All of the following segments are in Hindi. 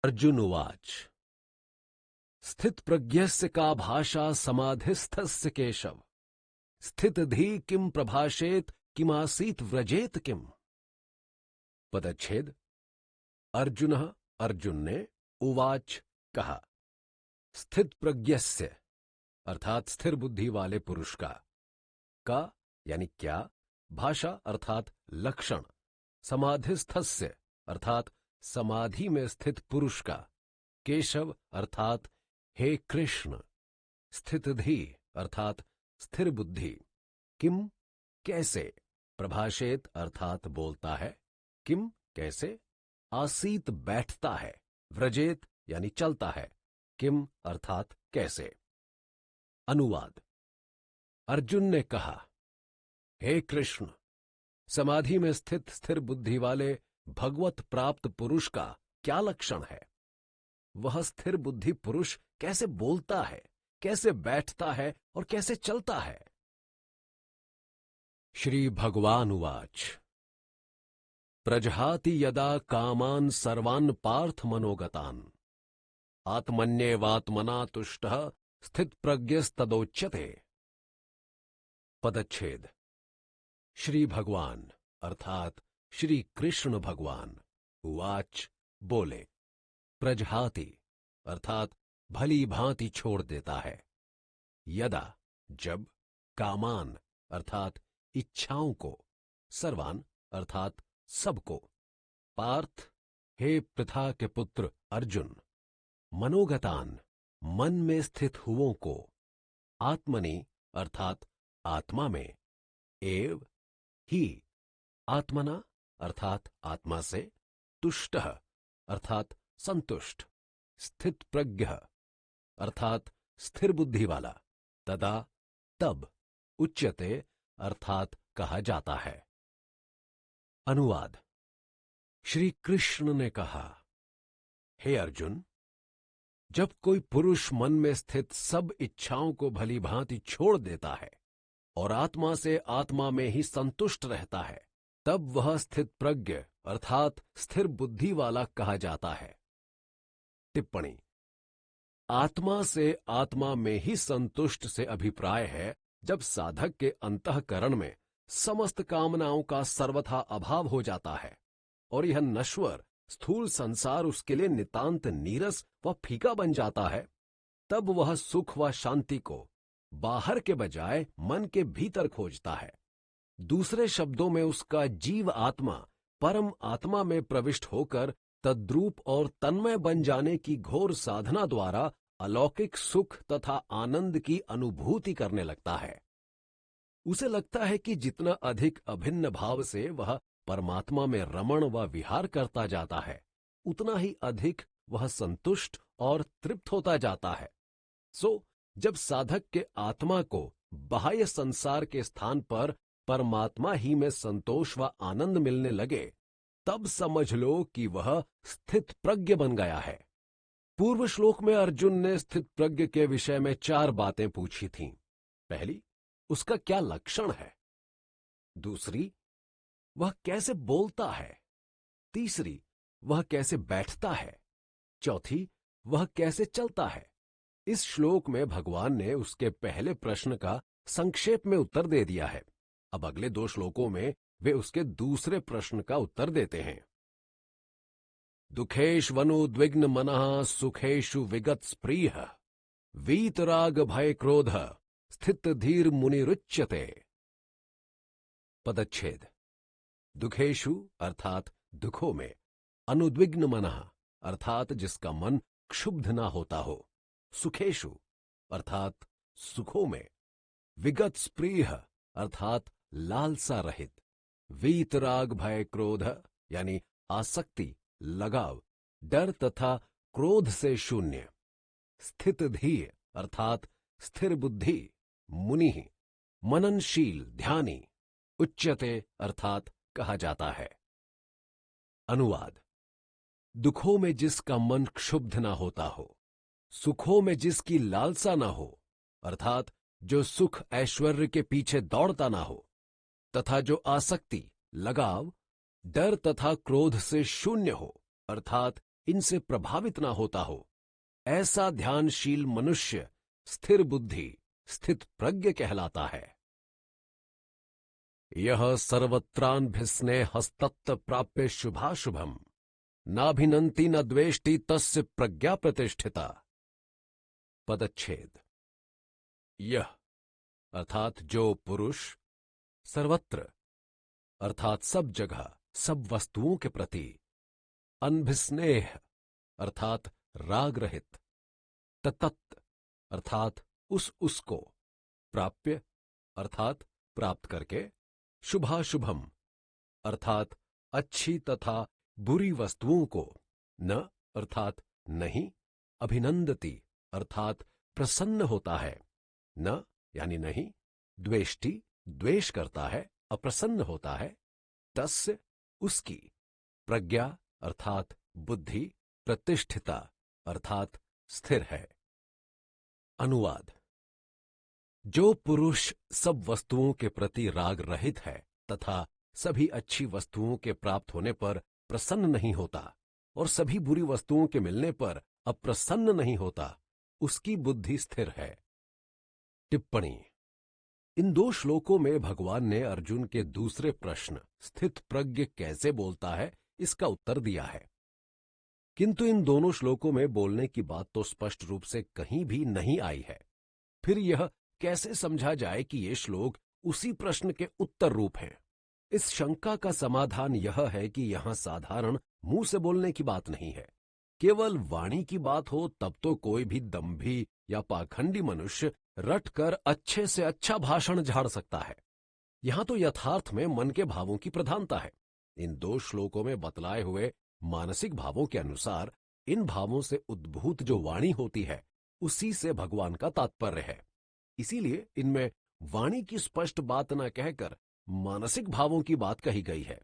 अर्जुन उवाच। स्थितप्रज्ञस्य का भाषा समाधिस्थस्य केशव। स्थितधि किम प्रभाषेत किमासीत व्रजेत किम। पदच्छेद। अर्जुनः अर्जुन ने उवाच कहा। स्थित प्रज्ञस्य अर्थात स्थिर बुद्धि वाले पुरुष का यानी क्या, भाषा अर्थात लक्षण, समाधिस्थस्य अर्थात समाधि में स्थित पुरुष का, केशव अर्थात हे कृष्ण, स्थितधि अर्थात स्थिर बुद्धि, किम कैसे, प्रभाषेत अर्थात बोलता है, किम कैसे, आसीत बैठता है, व्रजेत यानी चलता है, किम अर्थात कैसे। अनुवाद। अर्जुन ने कहा, हे कृष्ण, समाधि में स्थित स्थिर बुद्धि वाले भगवत प्राप्त पुरुष का क्या लक्षण है। वह स्थिर बुद्धि पुरुष कैसे बोलता है, कैसे बैठता है और कैसे चलता है। श्री भगवान उवाच। प्रजहाति यदा कामान् सर्वान् पार्थ मनोगतान् आत्मन्येवात्मना तुष्टः स्थितप्रज्ञस्तदोच्यते। पदच्छेद। श्री भगवान अर्थात श्री कृष्ण भगवान उवाच बोले। प्रजहाति अर्थात भली भांति छोड़ देता है, यदा जब, कामान अर्थात इच्छाओं को, सर्वान अर्थात सबको, पार्थ हे पृथा के पुत्र अर्जुन, मनोगतान मन में स्थित हुओं को, आत्मनि अर्थात आत्मा में, एव ही आत्मना अर्थात आत्मा से, तुष्टः अर्थात संतुष्ट, स्थित प्रज्ञ अर्थात स्थिर बुद्धि वाला, तदा तब, उच्यते अर्थात कहा जाता है। अनुवाद। श्री कृष्ण ने कहा, हे अर्जुन, जब कोई पुरुष मन में स्थित सब इच्छाओं को भली भांति छोड़ देता है और आत्मा से आत्मा में ही संतुष्ट रहता है, तब वह स्थित प्रज्ञ अर्थात स्थिर बुद्धि वाला कहा जाता है। टिप्पणी। आत्मा से आत्मा में ही संतुष्ट से अभिप्राय है जब साधक के अंतःकरण में समस्त कामनाओं का सर्वथा अभाव हो जाता है और यह नश्वर स्थूल संसार उसके लिए नितांत नीरस व फीका बन जाता है, तब वह सुख व शांति को बाहर के बजाय मन के भीतर खोजता है। दूसरे शब्दों में उसका जीव आत्मा परम आत्मा में प्रविष्ट होकर तद्रूप और तन्मय बन जाने की घोर साधना द्वारा अलौकिक सुख तथा आनंद की अनुभूति करने लगता है। उसे लगता है कि जितना अधिक अभिन्न भाव से वह परमात्मा में रमण व विहार करता जाता है, उतना ही अधिक वह संतुष्ट और तृप्त होता जाता है। सो जब साधक के आत्मा को बाह्य संसार के स्थान पर परमात्मा ही में संतोष व आनंद मिलने लगे, तब समझ लो कि वह स्थित प्रज्ञ बन गया है। पूर्व श्लोक में अर्जुन ने स्थित प्रज्ञ के विषय में 4 बातें पूछी थीं। पहली, उसका क्या लक्षण है। दूसरी, वह कैसे बोलता है। तीसरी, वह कैसे बैठता है। चौथी, वह कैसे चलता है। इस श्लोक में भगवान ने उसके पहले प्रश्न का संक्षेप में उत्तर दे दिया है। अब अगले 2 श्लोकों में वे उसके दूसरे प्रश्न का उत्तर देते हैं। दुखेष्वनुद्विग्न मनः सुखेषु विगत स्प्रियः वीतराग भय क्रोध स्थित धीर मुनिरुच्यते। पदच्छेद। दुखेषु अर्थात दुखों में, अनुद्विग्न मनः अर्थात जिसका मन क्षुब्ध ना होता हो, सुखेषु अर्थात सुखों में, विगत स्प्रिय अर्थात लालसा रहित, वीतराग भय क्रोध यानी आसक्ति, लगाव, डर तथा क्रोध से शून्य, स्थित धीर अर्थात स्थिर बुद्धि, मुनि मननशील ध्यानी, उच्यते अर्थात कहा जाता है। अनुवाद। दुखों में जिसका मन क्षुब्ध ना होता हो, सुखों में जिसकी लालसा ना हो अर्थात जो सुख ऐश्वर्य के पीछे दौड़ता ना हो, तथा जो आसक्ति, लगाव, डर तथा क्रोध से शून्य हो अर्थात इनसे प्रभावित ना होता हो, ऐसा ध्यानशील मनुष्य स्थिर बुद्धि, स्थित प्रज्ञ कहलाता है। यह सर्वत्रान्भिस्ने हस्तत्त प्राप्य शुभाशुभम नाभिनंति न द्वेष्टि तस्य प्रज्ञा प्रतिष्ठिता। पदच्छेद। यह अर्थात जो पुरुष सर्वत्र अर्थात सब जगह सब वस्तुओं के प्रति अनभिस्नेह अर्थात राग रहित, तत्त अर्थात उसको, प्राप्य अर्थात प्राप्त करके, शुभाशुभम अर्थात अच्छी तथा बुरी वस्तुओं को, न अर्थात नहीं, अभिनंदति अर्थात प्रसन्न होता है, न यानी नहीं, द्वेष्टि द्वेष करता है, अप्रसन्न होता है, तस्य उसकी, प्रज्ञा अर्थात बुद्धि, प्रतिष्ठिता अर्थात स्थिर है। अनुवाद। जो पुरुष सब वस्तुओं के प्रति राग रहित है तथा सभी अच्छी वस्तुओं के प्राप्त होने पर प्रसन्न नहीं होता और सभी बुरी वस्तुओं के मिलने पर अप्रसन्न नहीं होता, उसकी बुद्धि स्थिर है। टिप्पणी। इन दो श्लोकों में भगवान ने अर्जुन के दूसरे प्रश्न स्थित प्रज्ञ कैसे बोलता है इसका उत्तर दिया है, किंतु इन दोनों श्लोकों में बोलने की बात तो स्पष्ट रूप से कहीं भी नहीं आई है। फिर यह कैसे समझा जाए कि ये श्लोक उसी प्रश्न के उत्तर रूप हैं? इस शंका का समाधान यह है कि यहां साधारण मुंह से बोलने की बात नहीं है। केवल वाणी की बात हो तब तो कोई भी दंभी या पाखंडी मनुष्य रटकर अच्छे से अच्छा भाषण झाड़ सकता है। यहां तो यथार्थ में मन के भावों की प्रधानता है। इन दो श्लोकों में बतलाए हुए मानसिक भावों के अनुसार इन भावों से उद्भूत जो वाणी होती है उसी से भगवान का तात्पर्य है। इसीलिए इनमें वाणी की स्पष्ट बात न कहकर मानसिक भावों की बात कही गई है।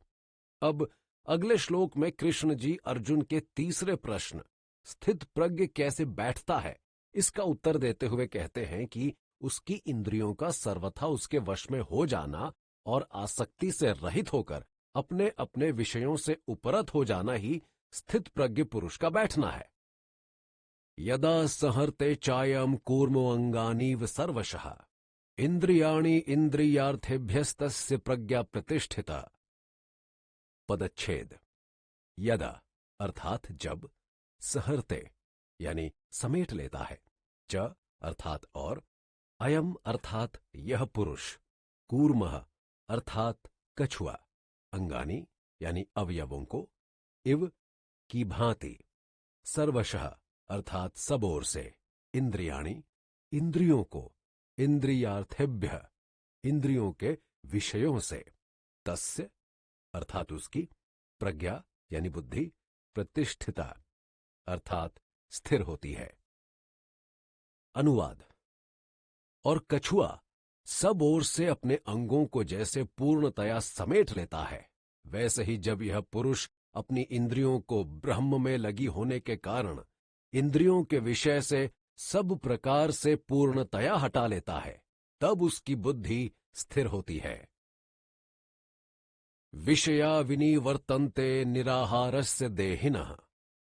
अब अगले श्लोक में कृष्ण जी अर्जुन के तीसरे प्रश्न स्थित प्रज्ञ कैसे बैठता है इसका उत्तर देते हुए कहते हैं कि उसकी इंद्रियों का सर्वथा उसके वश में हो जाना और आसक्ति से रहित होकर अपने अपने विषयों से उपरत हो जाना ही स्थित प्रज्ञ पुरुष का बैठना है। यदा सहर्ते चायम कूर्मो अंगानीव सर्वशः इंद्रियाणि इंद्रियार्थेभ्यस्तस्य प्रज्ञा प्रतिष्ठिता। पदच्छेद। यदा अर्थात जब, सहर्ते यानी समेट लेता है, च अर्थात और, अयम अर्थात यह पुरुष, कूर्मः अर्थात कछुआ, अंगानी यानी अवयवों को, इव की भांति, सर्वशः अर्थात सब ओर से, इंद्रियाणि इंद्रियों को, इंद्रियार्थेभ्य इंद्रियों के विषयों से, तस्य अर्थात उसकी, प्रज्ञा यानी बुद्धि, प्रतिष्ठिता अर्थात स्थिर होती है। अनुवाद। और कछुआ सब ओर से अपने अंगों को जैसे पूर्णतया समेट लेता है, वैसे ही जब यह पुरुष अपनी इंद्रियों को ब्रह्म में लगी होने के कारण इंद्रियों के विषय से सब प्रकार से पूर्णतया हटा लेता है, तब उसकी बुद्धि स्थिर होती है। विषया विनिवर्तन्ते निराहारस्य देहिनः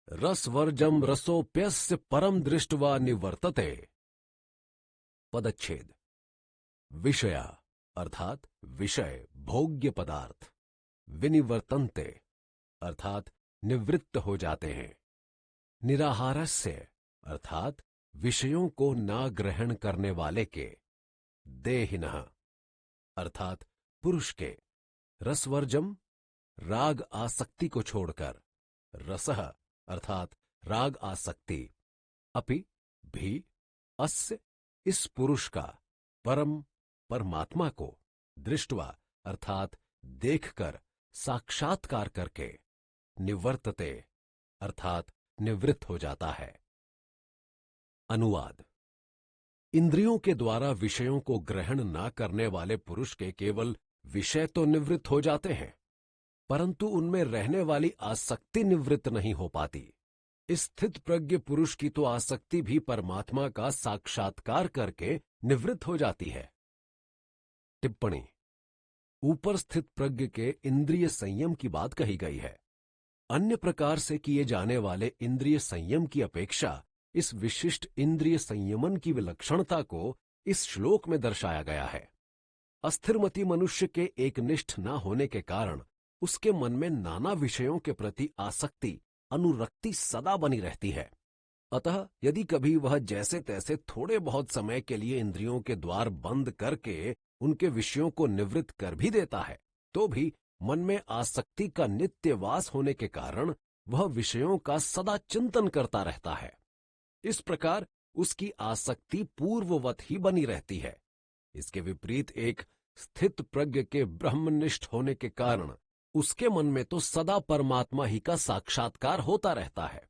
रसवर्जम रसोप्यस्य परम दृष्ट्वा निवर्तते। पदच्छेद। विषया अर्थात विषय भोग्य पदार्थ, विनिवर्तन्ते अर्थात निवृत्त हो जाते हैं, निराहारस्य अर्थात विषयों को ना ग्रहण करने वाले के, देहिनः अर्थात पुरुष के, रसवर्जम राग आसक्ति को छोड़कर, रसः अर्थात राग आसक्ति, अपि भी, अस्य इस पुरुष का, परम परमात्मा को, दृष्टवा अर्थात देखकर साक्षात्कार करके, निवर्तते अर्थात निवृत्त हो जाता है। अनुवाद। इंद्रियों के द्वारा विषयों को ग्रहण न करने वाले पुरुष के केवल विषय तो निवृत्त हो जाते हैं, परंतु उनमें रहने वाली आसक्ति निवृत्त नहीं हो पाती। स्थित प्रज्ञ पुरुष की तो आसक्ति भी परमात्मा का साक्षात्कार करके निवृत्त हो जाती है। टिप्पणी। ऊपर स्थित प्रज्ञ के इंद्रिय संयम की बात कही गई है। अन्य प्रकार से किए जाने वाले इंद्रिय संयम की अपेक्षा इस विशिष्ट इंद्रिय संयमन की विलक्षणता को इस श्लोक में दर्शाया गया है। अस्थिरमति मनुष्य के एकनिष्ठ न होने के कारण उसके मन में नाना विषयों के प्रति आसक्ति, अनुरक्ति सदा बनी रहती है। अतः यदि कभी वह जैसे तैसे थोड़े बहुत समय के लिए इंद्रियों के द्वार बंद करके उनके विषयों को निवृत्त कर भी देता है, तो भी मन में आसक्ति का नित्य वास होने के कारण वह विषयों का सदा चिंतन करता रहता है। इस प्रकार उसकी आसक्ति पूर्ववत ही बनी रहती है। इसके विपरीत एक स्थित प्रज्ञ के ब्रह्मनिष्ठ होने के कारण उसके मन में तो सदा परमात्मा ही का साक्षात्कार होता रहता है।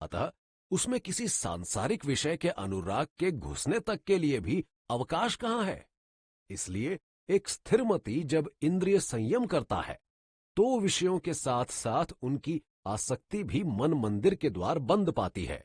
अतः उसमें किसी सांसारिक विषय के अनुराग के घुसने तक के लिए भी अवकाश कहाँ है। इसलिए एक स्थिरमति जब इंद्रिय संयम करता है तो विषयों के साथ साथ उनकी आसक्ति भी मन मंदिर के द्वार बंद पाती है।